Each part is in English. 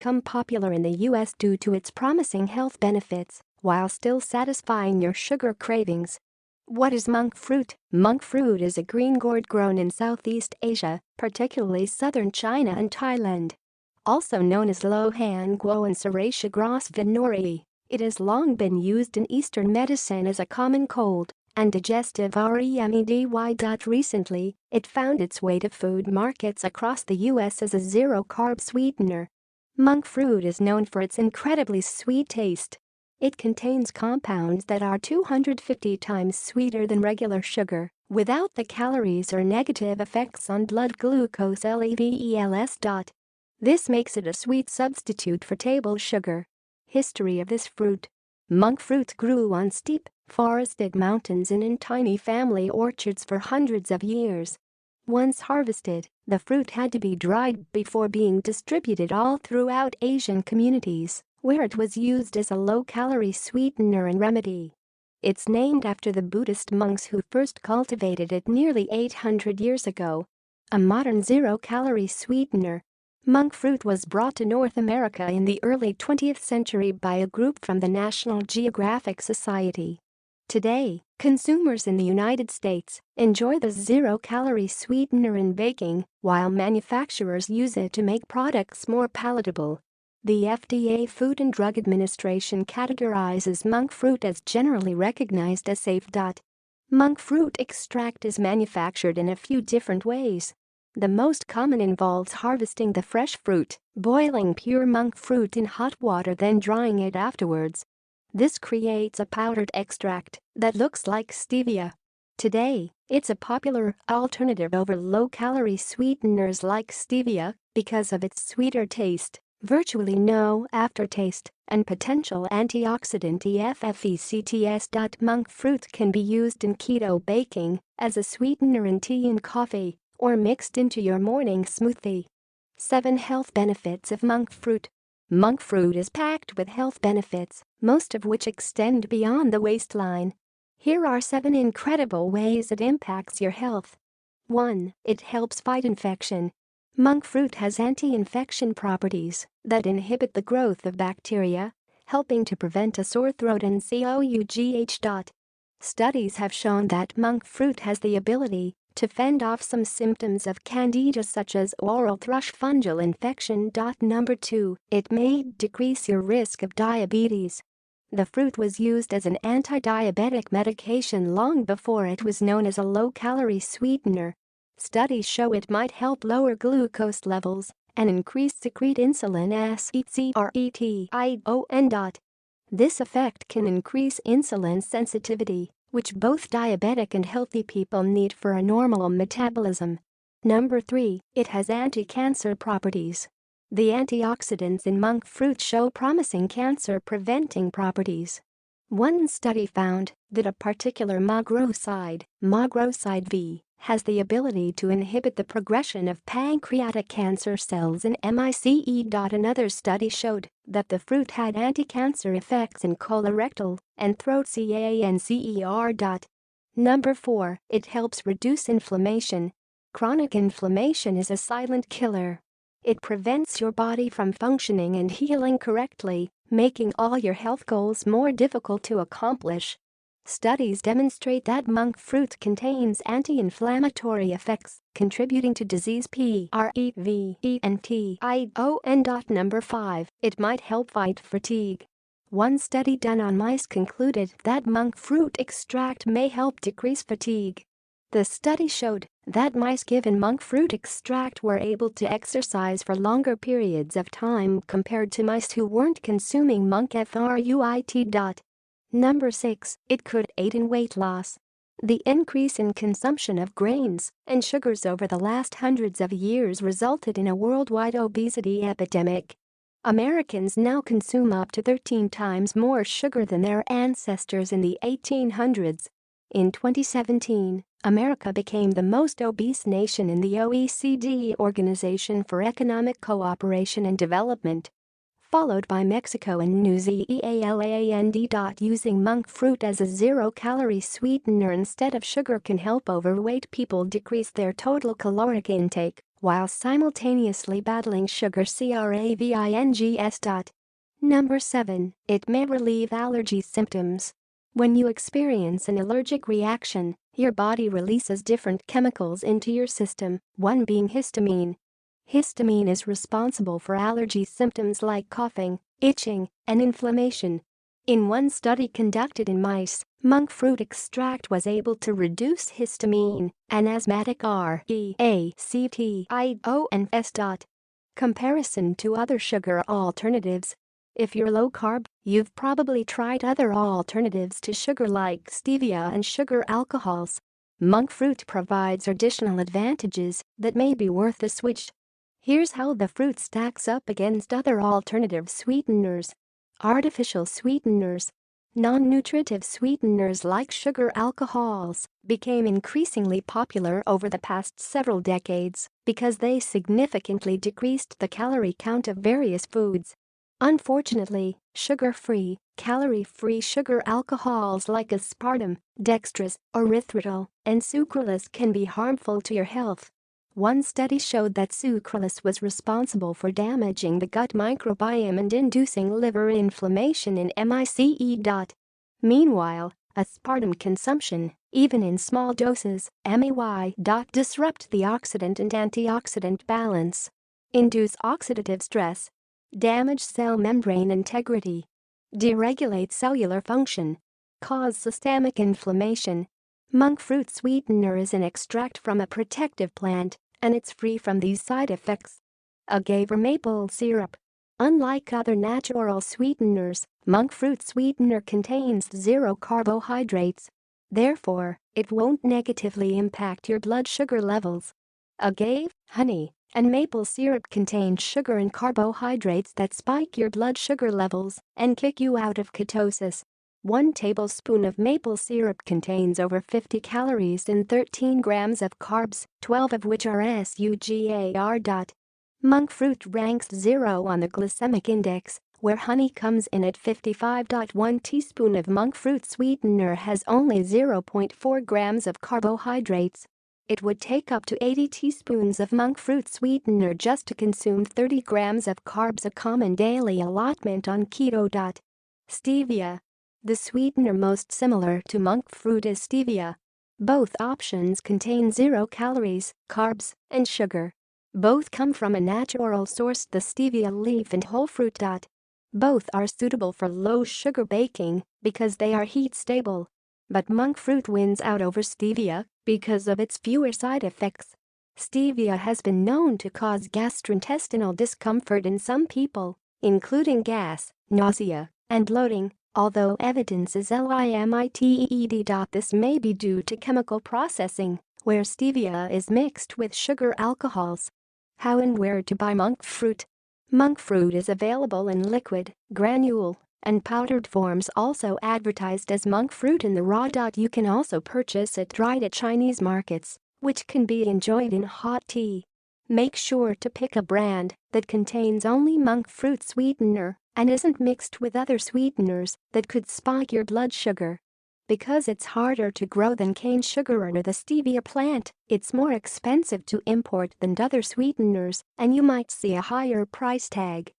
become popular in the US due to its promising health benefits, while still satisfying your sugar cravings. What is monk fruit? Monk fruit is a green gourd grown in Southeast Asia, particularly southern China and Thailand. Also known as Lohan guo and Serratia grosvenori, it has long been used in Eastern medicine as a common cold and digestive remedy. Recently, it found its way to food markets across the US as a zero-carb sweetener. Monk fruit is known for its incredibly sweet taste. It contains compounds that are 250 times sweeter than regular sugar, without the calories or negative effects on blood glucose levels. This makes it a sweet substitute for table sugar. History of this fruit. Monk fruit grew on steep, forested mountains and in tiny family orchards for hundreds of years. Once harvested, the fruit had to be dried before being distributed all throughout Asian communities, where it was used as a low-calorie sweetener and remedy. It's named after the Buddhist monks who first cultivated it nearly 800 years ago. A modern zero-calorie sweetener. Monk fruit was brought to North America in the early 20th century by a group from the National Geographic Society. Today, consumers in the United States enjoy the zero-calorie sweetener in baking, while manufacturers use it to make products more palatable. The FDA Food and Drug Administration categorizes monk fruit as generally recognized as safe. Monk fruit extract is manufactured in a few different ways. The most common involves harvesting the fresh fruit, boiling pure monk fruit in hot water, then drying it afterwards. This creates a powdered extract that looks like stevia. Today, it's a popular alternative over low-calorie sweeteners like stevia because of its sweeter taste, virtually no aftertaste, and potential antioxidant effects. Monk fruit can be used in keto baking, as a sweetener in tea and coffee, or mixed into your morning smoothie. 7 Health benefits of monk fruit. Monk fruit is packed with health benefits, most of which extend beyond the waistline. Here are 7 incredible ways it impacts your health. 1. It helps fight infection. Monk fruit has anti-infection properties that inhibit the growth of bacteria, helping to prevent a sore throat and cough. Studies have shown that monk fruit has the ability to fend off some symptoms of candida such as oral thrush fungal infection. 2. It may decrease your risk of diabetes. The fruit was used as an anti-diabetic medication long before it was known as a low-calorie sweetener. Studies show it might help lower glucose levels and increase secrete insulin secretion. This effect can increase insulin sensitivity, which both diabetic and healthy people need for a normal metabolism. 3. It has anti-cancer properties. The antioxidants in monk fruit show promising cancer-preventing properties. One study found that a particular macroside V, has the ability to inhibit the progression of pancreatic cancer cells in mice. Another study showed that the fruit had anti-cancer effects in colorectal and throat cancer. 4. It helps reduce inflammation. Chronic inflammation is a silent killer. It prevents your body from functioning and healing correctly, making all your health goals more difficult to accomplish. Studies demonstrate that monk fruit contains anti-inflammatory effects, contributing to disease prevention. 5. It might help fight fatigue. One study done on mice concluded that monk fruit extract may help decrease fatigue. The study showed that mice given monk fruit extract were able to exercise for longer periods of time compared to mice who weren't consuming monk fruit. 6. It could aid in weight loss. The increase in consumption of grains and sugars over the last hundreds of years resulted in a worldwide obesity epidemic. Americans now consume up to 13 times more sugar than their ancestors in the 1800s. In 2017, America became the most obese nation in the OECD Organization for Economic Cooperation and Development, followed by Mexico and New Zealand. Using monk fruit as a zero-calorie sweetener instead of sugar can help overweight people decrease their total caloric intake while simultaneously battling sugar cravings. Number 7. It may relieve allergy symptoms. When you experience an allergic reaction, your body releases different chemicals into your system, one being histamine. Histamine is responsible for allergy symptoms like coughing, itching, and inflammation. In one study conducted in mice, monk fruit extract was able to reduce histamine, an asthmatic reactions. Comparison to other sugar alternatives. If you're low carb, you've probably tried other alternatives to sugar like stevia and sugar alcohols. Monk fruit provides additional advantages that may be worth a switch. Here's how the fruit stacks up against other alternative sweeteners. Artificial sweeteners. Non-nutritive sweeteners like sugar alcohols became increasingly popular over the past several decades because they significantly decreased the calorie count of various foods. Unfortunately, sugar-free, calorie-free sugar alcohols like aspartame, dextrose, erythritol, and sucralose can be harmful to your health. One study showed that sucralose was responsible for damaging the gut microbiome and inducing liver inflammation in mice. Meanwhile, aspartame consumption, even in small doses, may disrupt the oxidant and antioxidant balance, induce oxidative stress, damage cell membrane integrity, deregulate cellular function, cause systemic inflammation. Monk fruit sweetener is an extract from a protective plant, and it's free from these side effects. Agave or maple syrup. Unlike other natural sweeteners, monk fruit sweetener contains zero carbohydrates. Therefore, it won't negatively impact your blood sugar levels. Agave, honey, and maple syrup contain sugar and carbohydrates that spike your blood sugar levels and kick you out of ketosis. 1 tablespoon of maple syrup contains over 50 calories and 13 grams of carbs, 12 of which are sugar. Monk fruit ranks 0 on the glycemic index, where honey comes in at 55. 1 teaspoon of monk fruit sweetener has only 0.4 grams of carbohydrates. It would take up to 80 teaspoons of monk fruit sweetener just to consume 30 grams of carbs, a common daily allotment on keto. Stevia. The sweetener most similar to monk fruit is stevia. Both options contain 0 calories, carbs, and sugar. Both come from a natural source, the stevia leaf and whole fruit. Both are suitable for low-sugar baking because they are heat-stable. But monk fruit wins out over stevia because of its fewer side effects. Stevia has been known to cause gastrointestinal discomfort in some people, including gas, nausea, and bloating, although evidence is limited. This may be due to chemical processing, where stevia is mixed with sugar alcohols. How and where to buy monk fruit? Monk fruit is available in liquid, granule, and powdered forms, also advertised as monk fruit in the raw. You can also purchase it dried at Chinese markets, which can be enjoyed in hot tea. Make sure to pick a brand that contains only monk fruit sweetener and isn't mixed with other sweeteners that could spike your blood sugar. Because it's harder to grow than cane sugar or the stevia plant, it's more expensive to import than other sweeteners, and you might see a higher price tag.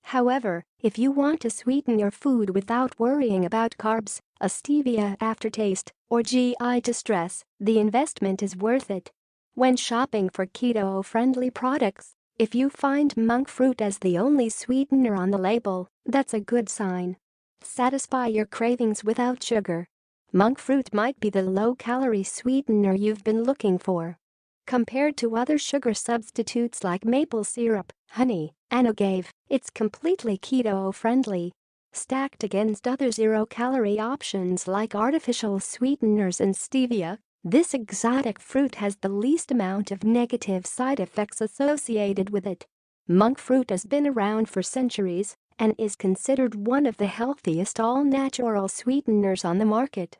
However, if you want to sweeten your food without worrying about carbs, a stevia aftertaste, or GI distress, the investment is worth it. When shopping for keto-friendly products, if you find monk fruit as the only sweetener on the label, that's a good sign. Satisfy your cravings without sugar. Monk fruit might be the low-calorie sweetener you've been looking for. Compared to other sugar substitutes like maple syrup, honey, and agave, it's completely keto-friendly. Stacked against other zero-calorie options like artificial sweeteners and stevia, this exotic fruit has the least amount of negative side effects associated with it. Monk fruit has been around for centuries and is considered one of the healthiest all-natural sweeteners on the market.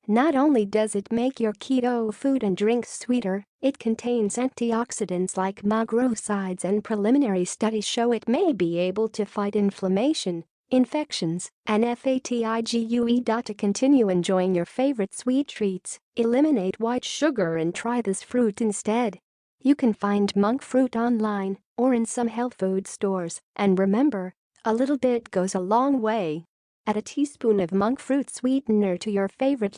Not only does it make your keto food and drinks sweeter, it contains antioxidants like macronutrients, and preliminary studies show it may be able to fight inflammation, infections, and fatigue. To continue enjoying your favorite sweet treats, eliminate white sugar and try this fruit instead. You can find monk fruit online or in some health food stores, and remember, a little bit goes a long way. Add a teaspoon of monk fruit sweetener to your favorite